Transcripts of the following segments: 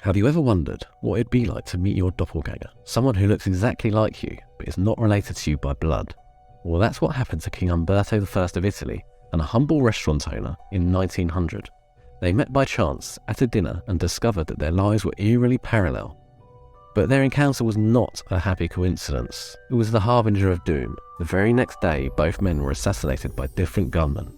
Have you ever wondered what it'd be like to meet your doppelganger, someone who looks exactly like you but is not related to you by blood? Well, that's what happened to King Umberto I of Italy and a humble restaurant owner in 1900. They met by chance at a dinner and discovered that their lives were eerily parallel. But their encounter was not a happy coincidence. It was the harbinger of doom. The very next day, both men were assassinated by different gunmen.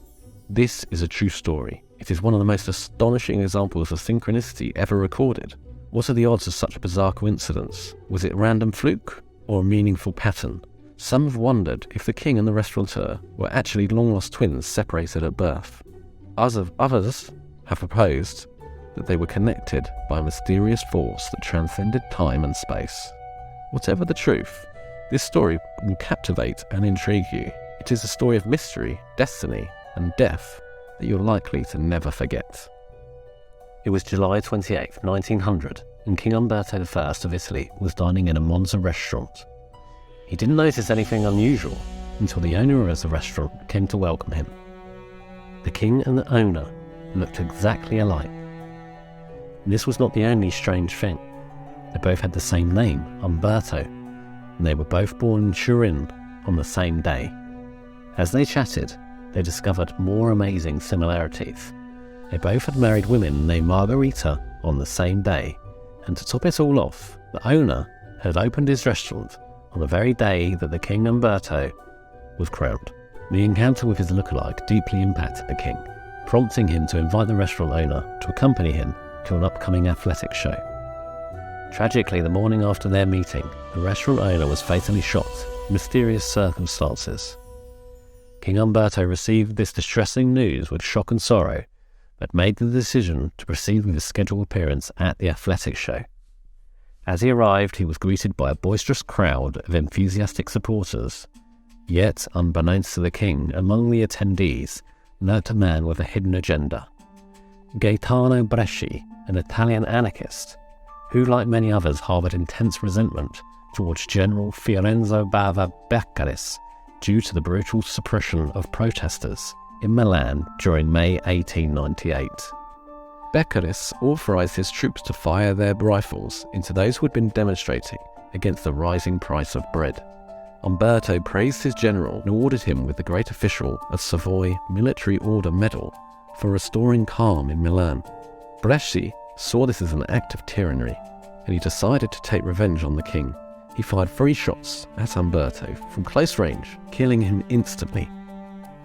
This is a true story. It is one of the most astonishing examples of synchronicity ever recorded. What are the odds of such a bizarre coincidence? Was it random fluke or a meaningful pattern? Some have wondered if the king and the restaurateur were actually long-lost twins separated at birth. Others have proposed that they were connected by a mysterious force that transcended time and space. Whatever the truth, this story will captivate and intrigue you. It is a story of mystery, destiny, and death that you're likely to never forget. It was July 28, 1900, and King Umberto I of Italy was dining in a Monza restaurant. He didn't notice anything unusual until the owner of the restaurant came to welcome him. The king and the owner looked exactly alike. This was not the only strange thing. They both had the same name, Umberto, and they were both born in Turin on the same day. As they chatted, they discovered more amazing similarities. They both had married women named Margherita on the same day, and to top it all off, the owner had opened his restaurant on the very day that the King Umberto was crowned. The encounter with his lookalike deeply impacted the king, prompting him to invite the restaurant owner to accompany him to an upcoming athletics show. Tragically, the morning after their meeting, the restaurant owner was fatally shot in mysterious circumstances. King Umberto received this distressing news with shock and sorrow, but made the decision to proceed with his scheduled appearance at the athletics show. As he arrived, he was greeted by a boisterous crowd of enthusiastic supporters. Yet, unbeknownst to the king, among the attendees lurked a man with a hidden agenda. Gaetano Bresci, an Italian anarchist, who, like many others, harboured intense resentment towards General Fiorenzo Bava Beccaris due to the brutal suppression of protesters in Milan during May 1898. Beccaris authorised his troops to fire their rifles into those who had been demonstrating against the rising price of bread. Umberto praised his general and awarded him with the Great Official of Savoy Military Order Medal for restoring calm in Milan. Bresci saw this as an act of tyranny, and he decided to take revenge on the king. He fired 3 shots at Umberto from close range, killing him instantly.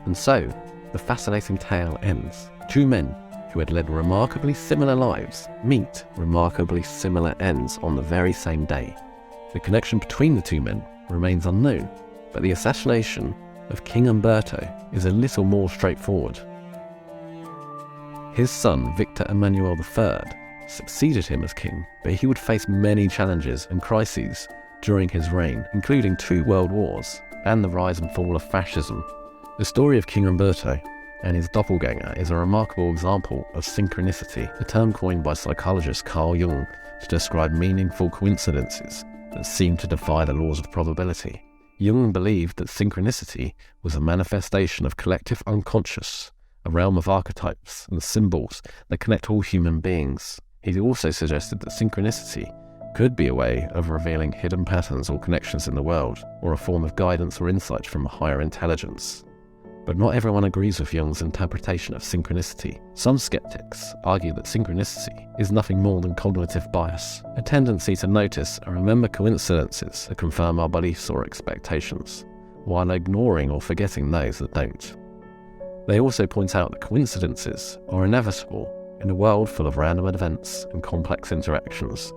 And so, the fascinating tale ends. 2 men who had led remarkably similar lives meet remarkably similar ends on the very same day. The connection between the 2 men remains unknown, but the assassination of King Umberto is a little more straightforward. His son, Victor Emmanuel III, succeeded him as king, but he would face many challenges and crises during his reign, including 2 world wars and the rise and fall of fascism. The story of King Umberto and his doppelganger is a remarkable example of synchronicity, a term coined by psychologist Carl Jung to describe meaningful coincidences that seem to defy the laws of probability. Jung believed that synchronicity was a manifestation of collective unconscious, a realm of archetypes and symbols that connect all human beings. He also suggested that synchronicity could be a way of revealing hidden patterns or connections in the world, or a form of guidance or insight from a higher intelligence. But not everyone agrees with Jung's interpretation of synchronicity. Some skeptics argue that synchronicity is nothing more than cognitive bias, a tendency to notice and remember coincidences that confirm our beliefs or expectations, while ignoring or forgetting those that don't. They also point out that coincidences are inevitable in a world full of random events and complex interactions,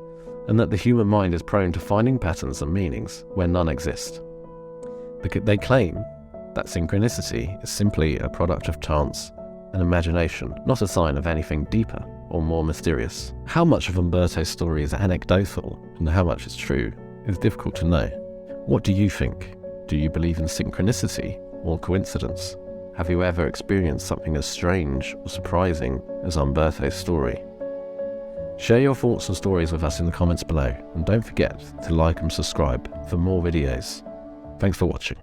and that the human mind is prone to finding patterns and meanings where none exist. They claim that synchronicity is simply a product of chance and imagination, not a sign of anything deeper or more mysterious. How much of Umberto's story is anecdotal and how much is true is difficult to know. What do you think? Do you believe in synchronicity or coincidence? Have you ever experienced something as strange or surprising as Umberto's story? Share your thoughts and stories with us in the comments below, and don't forget to like and subscribe for more videos. Thanks for watching.